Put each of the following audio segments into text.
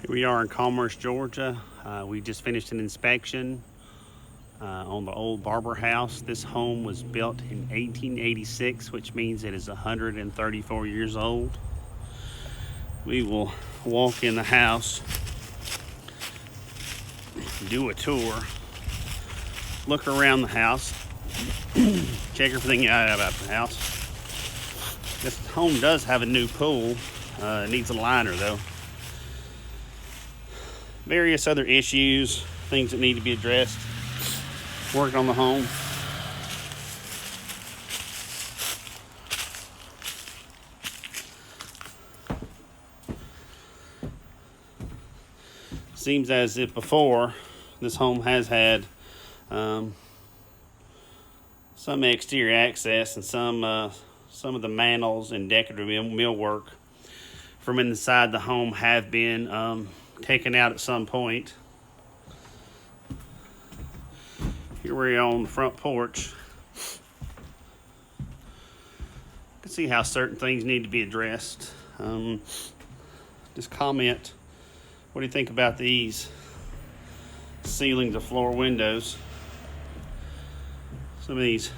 Here we are in Commerce, Georgia. We just finished an inspection on the old Barber House. This home was built in 1886, which means it is 134 years old. We will walk in the house, do a tour, look around the house, check everything out about the house. This home does have a new pool. It needs a liner though. Various other issues, things that need to be addressed. Working on the home. Seems as if before this home has had some exterior access and some of the manels and decorative millwork from inside the home have been taken out at some point. Here we are on the front porch. You can see how certain things need to be addressed. Just comment, what do you think about these ceiling to floor windows? Some of these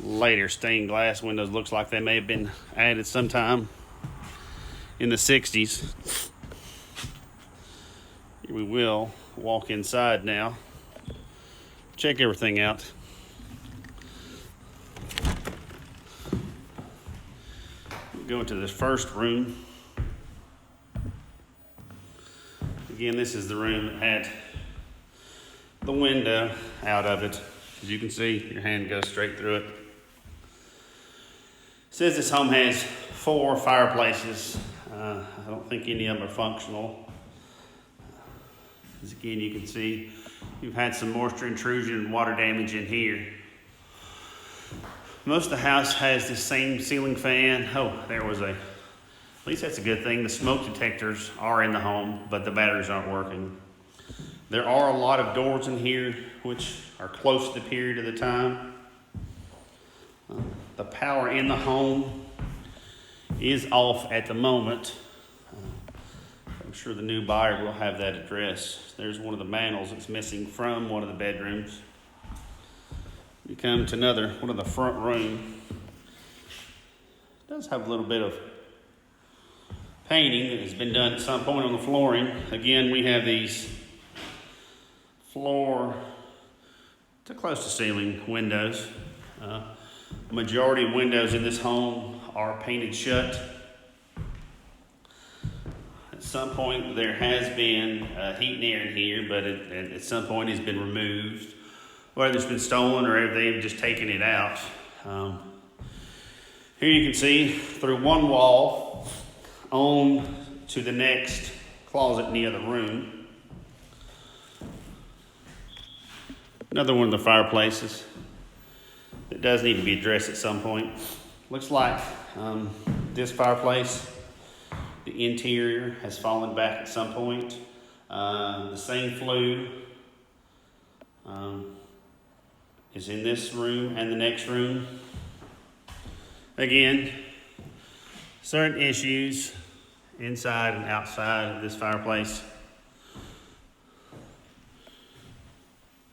later stained glass windows looks like they may have been added sometime in the 60s. Here we will walk inside now. Check everything out. Go into this first room. Again, this is the room that had the window out of it. As you can see, your hand goes straight through it. It says this home has 4 fireplaces. I don't think any of them are functional. As again, you can see you've had some moisture intrusion and water damage in here. Most of the house has the same ceiling fan. Oh, at least that's a good thing. The smoke detectors are in the home, but the batteries aren't working. There are a lot of doors in here which are close to the period of the time. The power in the home is off at the moment. I'm sure the new buyer will have that addressed. There's one of the manels that's missing from one of the bedrooms. You come to one of the front room. It does have a little bit of painting that has been done at some point on the flooring. Again, we have these floor to close to ceiling windows. Majority of windows in this home are painted shut. At some point there has been heat and air in here, but at some point it's been removed. Whether it's been stolen or they've just taken it out. Here you can see through one wall on to the next closet in the other room. Another one of the fireplaces that does need to be addressed at some point. Looks like this fireplace, the interior has fallen back at some point. The same flue is in this room and the next room. Again, certain issues inside and outside of this fireplace.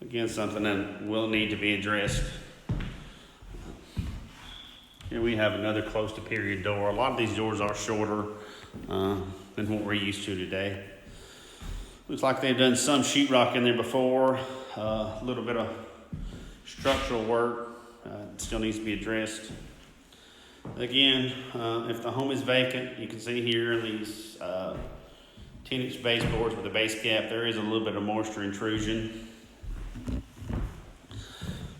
Again, something that will need to be addressed. Here we have another close to period door. A lot of these doors are shorter than what we're used to today. Looks like they've done some sheetrock in there before. A little bit of structural work still needs to be addressed. Again, if the home is vacant, you can see here these 10-inch baseboards with a base cap. There is a little bit of moisture intrusion.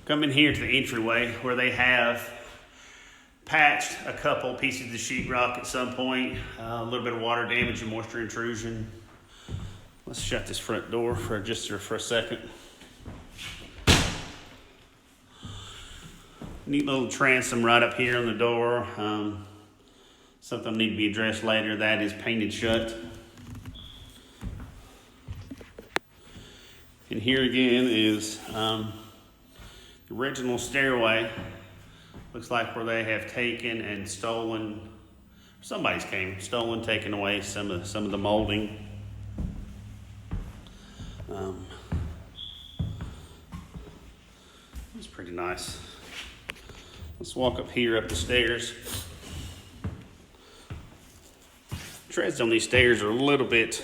Come in here to the entryway where they have patched a couple pieces of the sheetrock at some point. A little bit of water damage and moisture intrusion. Let's shut this front door for a second. Neat little transom right up here on the door. Something need to be addressed later. That is painted shut. And here again is the original stairway. Looks like where they have taken and stolen, taken away some of the molding. It's pretty nice. Let's walk up here up the stairs. Treads on these stairs are a little bit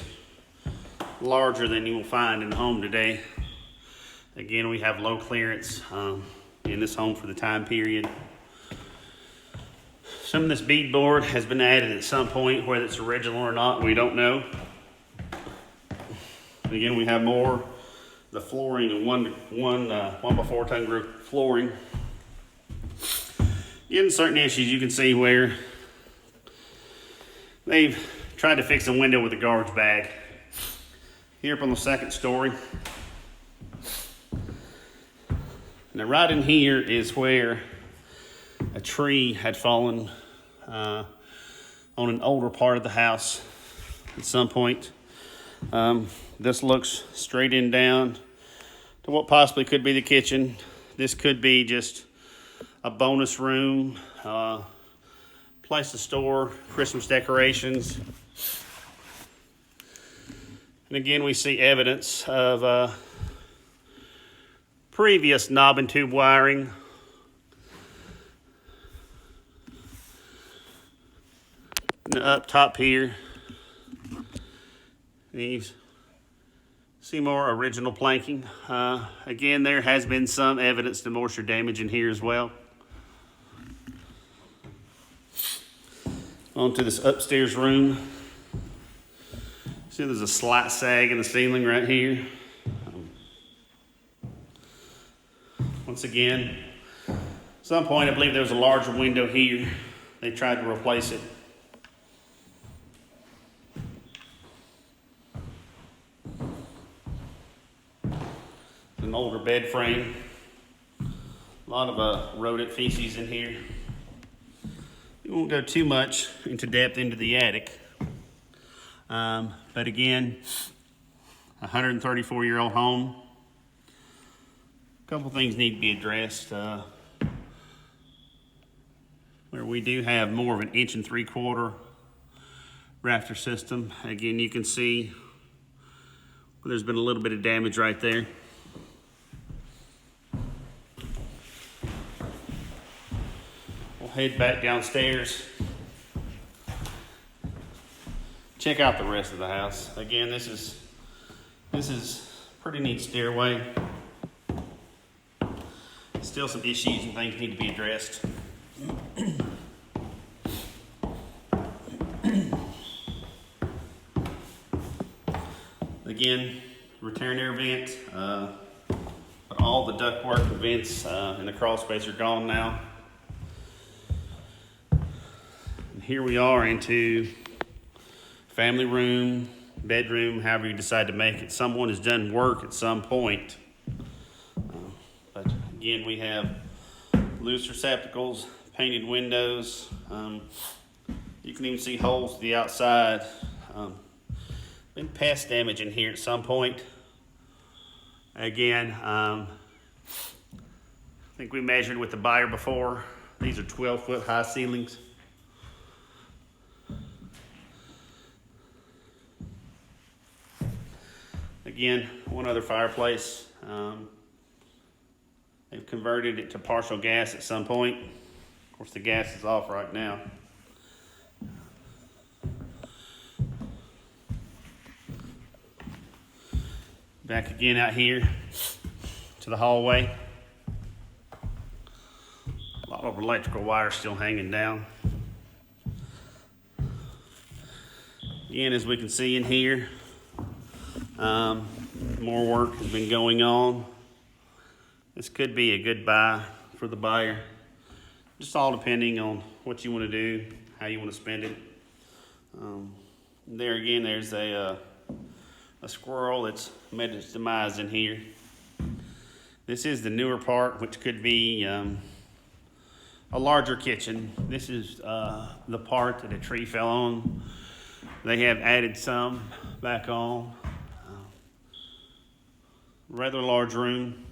larger than you will find in the home today. Again, we have low clearance in this home for the time period. Some of this beadboard has been added at some point, whether it's original or not, we don't know. Again, we have more the flooring and one by 4 ton group flooring. In certain issues, you can see where they've tried to fix a window with a garbage bag. Here up on the second story. Now right in here is where a tree had fallen on an older part of the house at some point. This looks straight in down to what possibly could be the kitchen. This could be just a bonus room, place to store Christmas decorations. And again, we see evidence of previous knob and tube wiring. And up top here, these see more original planking. Again, there has been some evidence to moisture damage in here as well. On to this upstairs room. See, there's a slight sag in the ceiling right here. Once again, at some point I believe there was a larger window here. They tried to replace it. An older bed frame. A lot of rodent feces in here. We won't go too much into depth into the attic. But again, 134-year-old home. A couple things need to be addressed. Where we do have more of an 1 3/4 rafter system. Again, you can see there's been a little bit of damage right there. We'll head back downstairs. Check out the rest of the house. Again, this is pretty neat stairway. Still some issues and things need to be addressed. Again, return air vent. But all the ductwork vents in the crawl space are gone now. And here we are into family room, bedroom, however you decide to make it. Someone has done work at some point. But again, we have loose receptacles, painted windows. You can even see holes to the outside. Been pest damage in here at some point. Again, I think we measured with the buyer before. These are 12-foot high ceilings. Again, one other fireplace. They've converted it to partial gas at some point. Of course, the gas is off right now. Back again out here to the hallway. A lot of electrical wire still hanging down. Again, as we can see in here, more work has been going on. This could be a good buy for the buyer. Just all depending on what you want to do, how you want to spend it. There again, there's a squirrel that's made its demise in here. This is the newer part, which could be a larger kitchen. This is the part that a tree fell on. They have added some back on. Rather large room.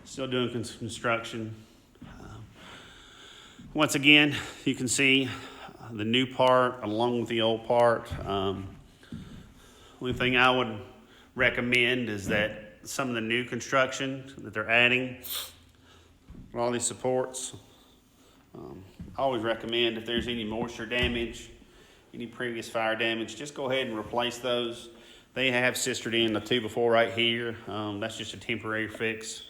Still doing construction. Once again, you can see the new part along with the old part. Only thing I would recommend is that some of the new construction that they're adding, all these supports, I always recommend if there's any moisture damage, any previous fire damage, just go ahead and replace those. They have sistered in the 2x4 right here. That's just a temporary fix.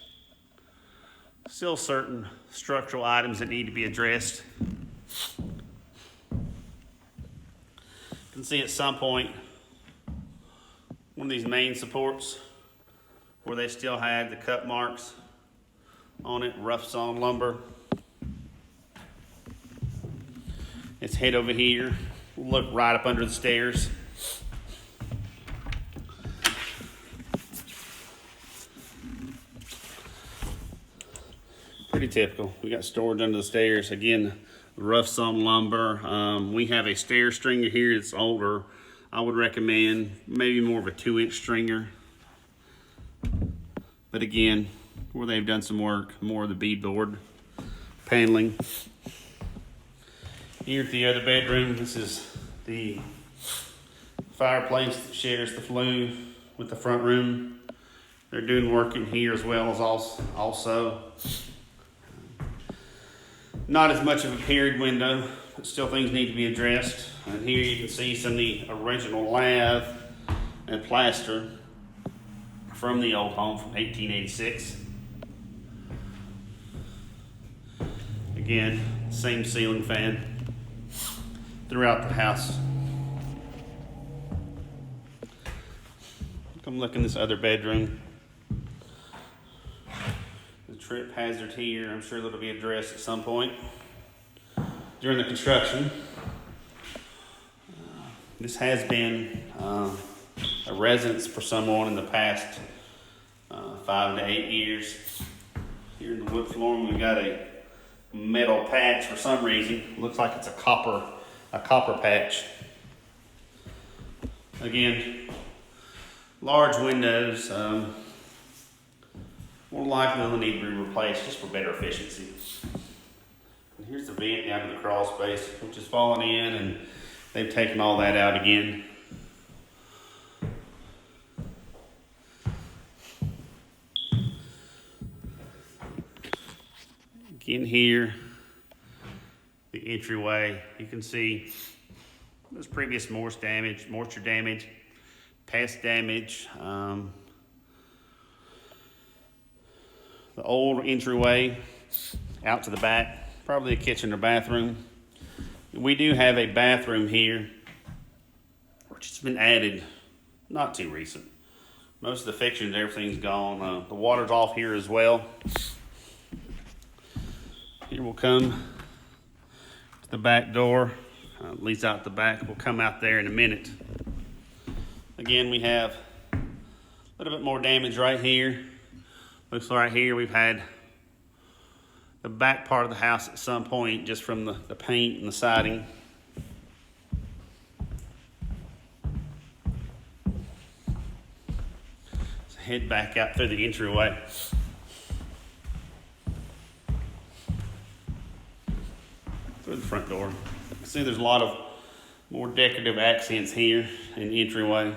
Still certain structural items that need to be addressed. You can see at some point one of these main supports where they still had the cut marks on it, rough sawn lumber. Its head over here, look right up under the stairs. Pretty typical. We got storage under the stairs. Again, rough sawn lumber. We have a stair stringer here that's older. I would recommend maybe more of a 2-inch stringer. But again, where they've done some work, more of the beadboard paneling. Here at the other bedroom, this is the fireplace that shares the flue with the front room. They're doing work in here as well as also. Not as much of a period window, but still things need to be addressed. And here you can see some of the original lath and plaster from the old home from 1886. Again, same ceiling fan throughout the house. Come look in this other bedroom. The trip hazard here, I'm sure that'll be addressed at some point during the construction. This has been a residence for someone in the past 5 to 8 years. Here in the wood flooring, we've got a metal patch for some reason. Looks like it's a copper patch. Again, large windows. More likely they'll need to be replaced just for better efficiency. And here's the vent down to the crawl space, which is falling in, and they've taken all that out again. Again here, the entryway, you can see there's previous moisture damage, pest damage. The old entryway out to the back, probably a kitchen or bathroom. We do have a bathroom here, which has been added not too recent. Most of the fixtures, everything's gone. The water's off here as well. Here we'll come to the back door. Leads out the back. We'll come out there in a minute. Again, we have a little bit more damage right here. Looks like right here we've had the back part of the house at some point just from the paint and the siding. Let's head back out through the entryway. Through the front door. You can see there's a lot of more decorative accents here in the entryway.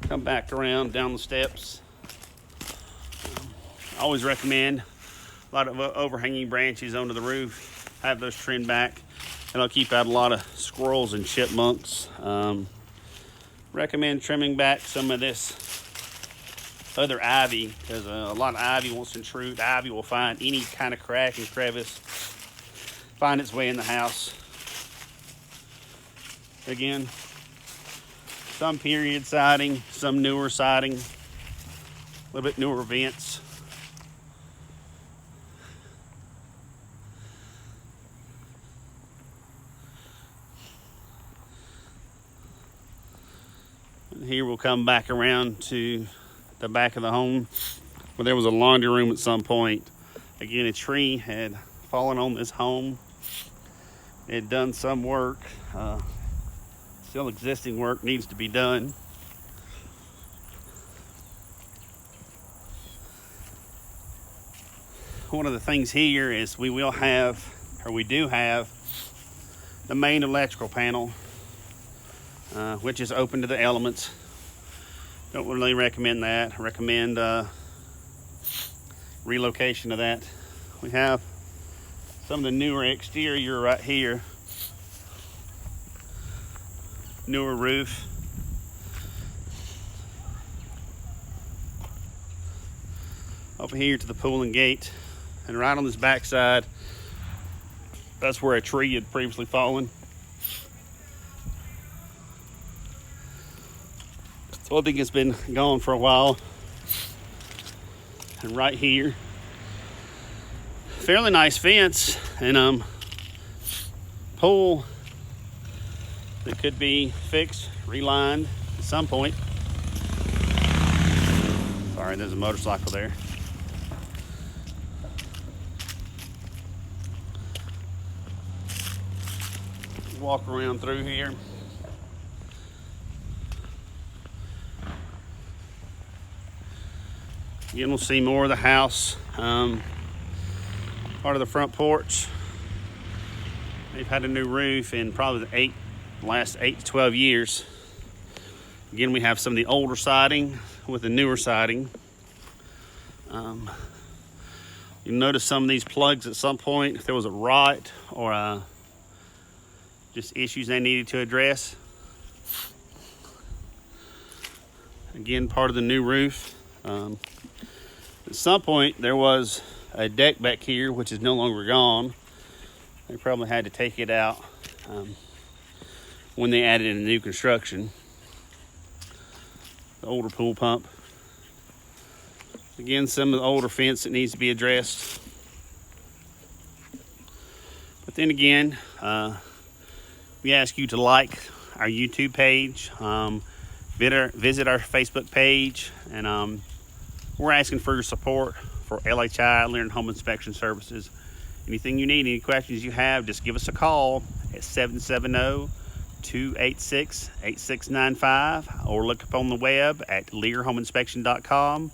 Come back around down the steps. I always recommend a lot of overhanging branches onto the roof. Have those trimmed back. It'll keep out a lot of squirrels and chipmunks. Recommend trimming back some of this other ivy, because a lot of ivy wants to intrude. The ivy will find any kind of crack and crevice, find its way in the house. Again, some period siding, some newer siding, a little bit newer vents. And here we'll come back around to the back of the home where there was a laundry room at some point. Again, a tree had fallen on this home. It had done some work. Still existing work needs to be done. One of the things here is we will have or we do have the main electrical panel, which is open to the elements. Don't really recommend that. I recommend relocation of that. We have some of the newer exterior right here. Newer roof. Over here to the pool and gate. And right on this back side, that's where a tree had previously fallen. So I think it's been gone for a while. And right here, fairly nice fence and pool that could be fixed, relined at some point. Sorry, there's a motorcycle there. Walk around through here. Again, we'll see more of the house. Part of the front porch. They've had a new roof in probably the last 8 to 12 years. Again, we have some of the older siding with the newer siding. You'll notice some of these plugs at some point, if there was a rot or just issues they needed to address. Again, part of the new roof. At some point, there was a deck back here, which is no longer gone. They probably had to take it out when they added in the new construction. The older pool pump. Again, some of the older fence that needs to be addressed. But then again, we ask you to like our YouTube page, visit our Facebook page, and we're asking for your support for LHI, Leonard Home Inspection Services. Anything you need, any questions you have, just give us a call at 770-286-8695 or look up on the web at learhomeinspection.com.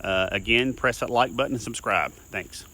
Again, press that like button and subscribe. Thanks.